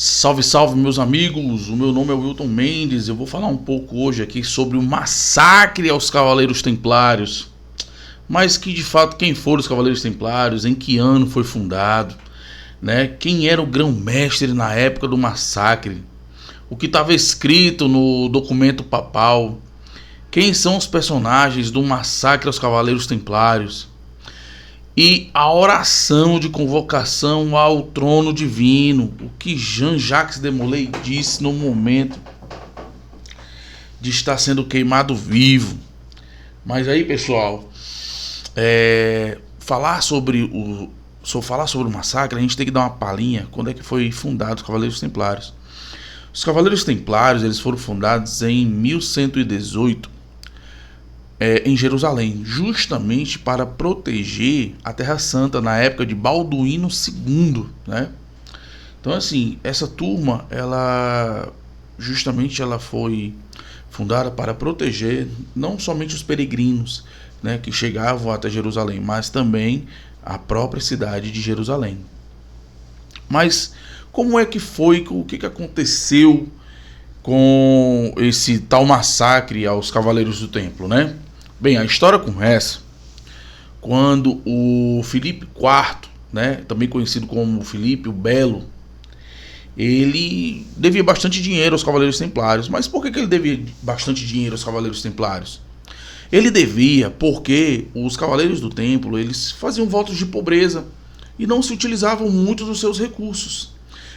Salve, salve, meus amigos, o meu nome é Wilton Mendes. Eu vou falar um pouco hoje aqui sobre o massacre aos Cavaleiros Templários. Mas que de fato, quem foram os Cavaleiros Templários, em que ano foi fundado, né? Quem era o grão-mestre na época do massacre, o que estava escrito no documento papal, quem são os personagens do massacre aos Cavaleiros Templários e a oração de convocação ao trono divino, o que Jean-Jacques de Molay disse no momento de estar sendo queimado vivo. Mas aí, pessoal, falar sobre o massacre, a gente tem que dar uma palhinha quando é que foi fundado os Cavaleiros Templários. Os Cavaleiros Templários, eles foram fundados em 1118 em Jerusalém, justamente para proteger a Terra Santa na época de Balduíno II, né? Então, assim, essa turma, ela foi fundada para proteger não somente os peregrinos, né, que chegavam até Jerusalém, mas também a própria cidade de Jerusalém. Mas como é que foi, o que aconteceu com esse tal massacre aos Cavaleiros do Templo, né? Bem, a história começa quando o Filipe IV, né, também conhecido como Filipe o Belo, ele devia bastante dinheiro aos Cavaleiros Templários. Mas por que ele devia bastante dinheiro aos Cavaleiros Templários? Ele devia porque os Cavaleiros do Templo, eles faziam votos de pobreza e não se utilizavam muito dos seus recursos.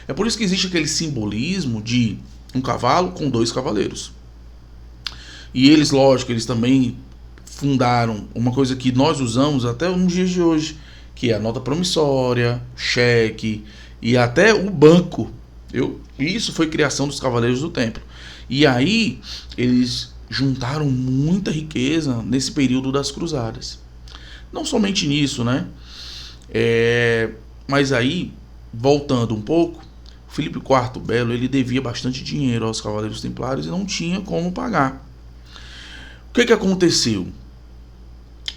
É por isso que existe aquele simbolismo de um cavalo com dois cavaleiros. E eles, lógico, eles também fundaram uma coisa que nós usamos até nos dias de hoje, que é a nota promissória, cheque e até o banco. Isso foi criação dos Cavaleiros do Templo. E aí eles juntaram muita riqueza nesse período das cruzadas. Não somente nisso, né? Mas aí, voltando um pouco, Filipe IV Belo, ele devia bastante dinheiro aos Cavaleiros Templários e não tinha como pagar. O que aconteceu?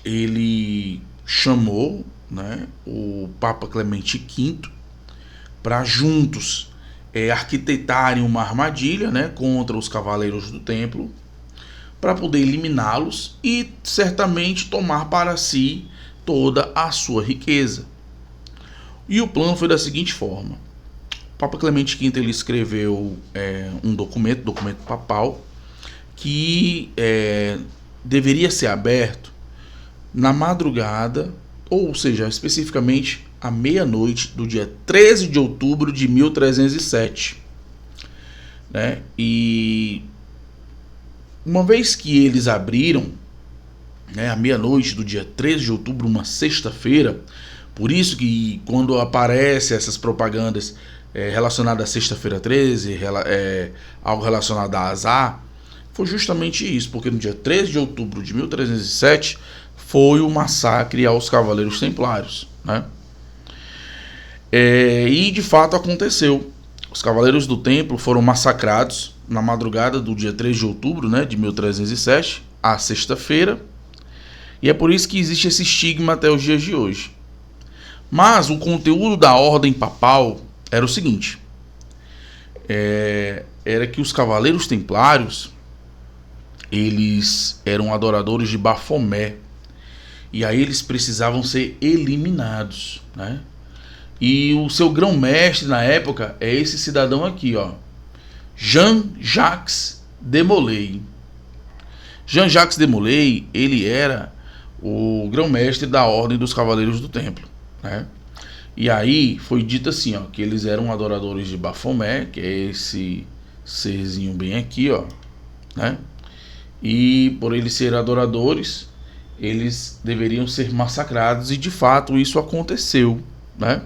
Ele chamou, né, o Papa Clemente V para juntos arquitetarem uma armadilha, né, contra os Cavaleiros do Templo, para poder eliminá-los e certamente tomar para si toda a sua riqueza. E o plano foi da seguinte forma: o Papa Clemente V ele escreveu um documento papal, que deveria ser aberto na madrugada, ou seja, especificamente à meia-noite do dia 13 de outubro de 1307. Né? E uma vez que eles abriram, né, à meia-noite do dia 13 de outubro, uma sexta-feira, por isso que quando aparecem essas propagandas relacionadas à sexta-feira 13, algo relacionado a azar, foi justamente isso, porque no dia 13 de outubro de 1307 foi o massacre aos Cavaleiros Templários, né? E de fato aconteceu. Os Cavaleiros do Templo foram massacrados na madrugada do dia 3 de outubro, né, de 1307, à sexta-feira, e é por isso que existe esse estigma até os dias de hoje. Mas o conteúdo da ordem papal era o seguinte: era que os Cavaleiros Templários, eles eram adoradores de Bafomé, e aí eles precisavam ser eliminados, né? E o seu grão-mestre na época é esse cidadão aqui, ó, Jean-Jacques de Molay. Jean-Jacques de Molay, ele era o grão-mestre da Ordem dos Cavaleiros do Templo, né? E aí foi dito assim, ó, que eles eram adoradores de Bafomé, que é esse serzinho bem aqui, ó, né? E por eles serem adoradores, eles deveriam ser massacrados, e de fato isso aconteceu, né?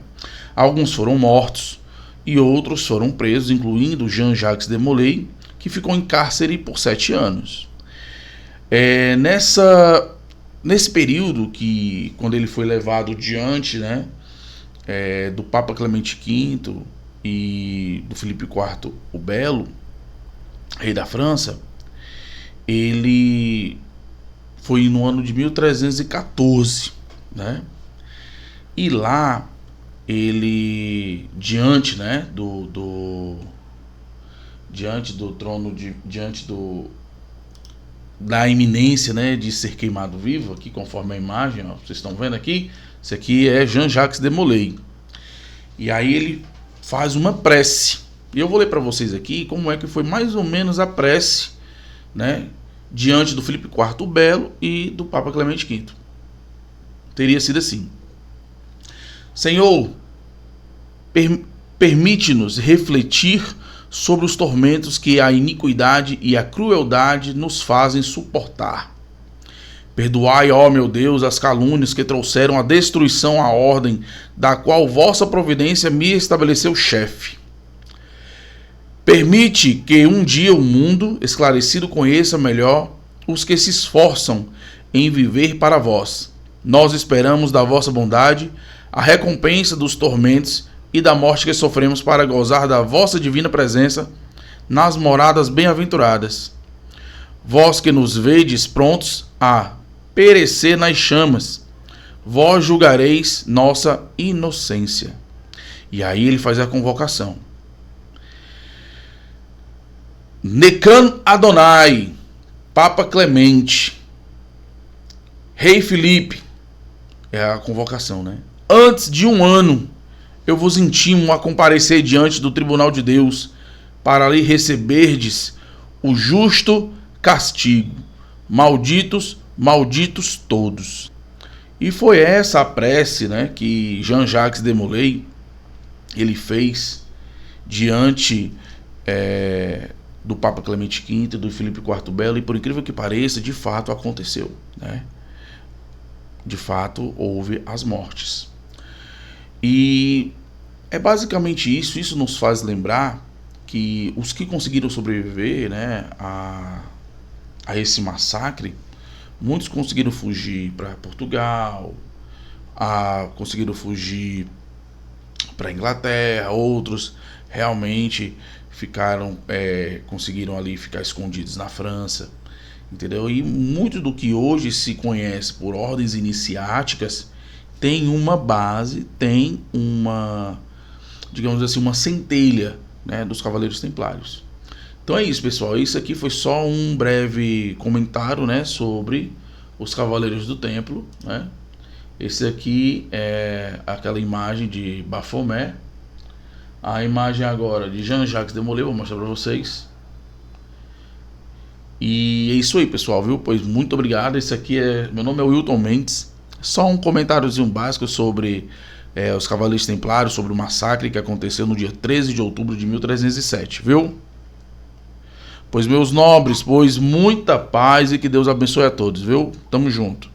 Alguns foram mortos e outros foram presos, incluindo Jean-Jacques de Molay, que ficou em cárcere por 7 anos. Nesse período, que quando ele foi levado diante, né, do Papa Clemente V e do Filipe IV o Belo, rei da França, ele foi no ano de 1314, né? E lá ele diante, né, diante do trono, da iminência, né, de ser queimado vivo, aqui conforme a imagem, ó, vocês estão vendo aqui, isso aqui é Jean-Jacques de Molay. E aí ele faz uma prece. E eu vou ler para vocês aqui como é que foi mais ou menos a prece, né, diante do Filipe IV o Belo e do Papa Clemente V. Teria sido assim: Senhor, permite-nos refletir sobre os tormentos que a iniquidade e a crueldade nos fazem suportar. Perdoai, ó meu Deus, as calúnias que trouxeram a destruição à ordem, da qual vossa providência me estabeleceu chefe. Permite que um dia o mundo esclarecido conheça melhor os que se esforçam em viver para vós. Nós esperamos da vossa bondade a recompensa dos tormentos e da morte que sofremos para gozar da vossa divina presença nas moradas bem-aventuradas. Vós que nos vedes prontos a perecer nas chamas, vós julgareis nossa inocência. E aí ele faz a convocação. Necan Adonai, Papa Clemente, Rei Filipe, é a convocação, né? Antes de 1 ano, eu vos intimo a comparecer diante do tribunal de Deus, para ali receberdes o justo castigo. Malditos, malditos todos. E foi essa a prece, né, que Jean-Jacques de Molay ele fez diante do Papa Clemente V e do Filipe IV Belo, e por incrível que pareça, de fato aconteceu, né? De fato houve as mortes. E é basicamente isso. Isso nos faz lembrar que os que conseguiram sobreviver, né, a esse massacre, muitos conseguiram fugir para Portugal, conseguiram fugir para Inglaterra, outros realmente conseguiram ali ficar escondidos na França, entendeu? E muito do que hoje se conhece por ordens iniciáticas tem uma base, tem uma, digamos assim, uma centelha, né, dos Cavaleiros Templários. Então é isso, pessoal. Isso aqui foi só um breve comentário, né, sobre os Cavaleiros do Templo, né? Esse aqui é aquela imagem de Baphomet. A imagem agora de Jean-Jacques de Molay, vou mostrar para vocês. E é isso aí, pessoal, viu? Pois muito obrigado. Esse aqui meu nome é Wilton Mendes. Só um comentáriozinho básico sobre os Cavaleiros Templários, sobre o massacre que aconteceu no dia 13 de outubro de 1307, viu? Pois, meus nobres, pois muita paz e que Deus abençoe a todos, viu? Tamo junto.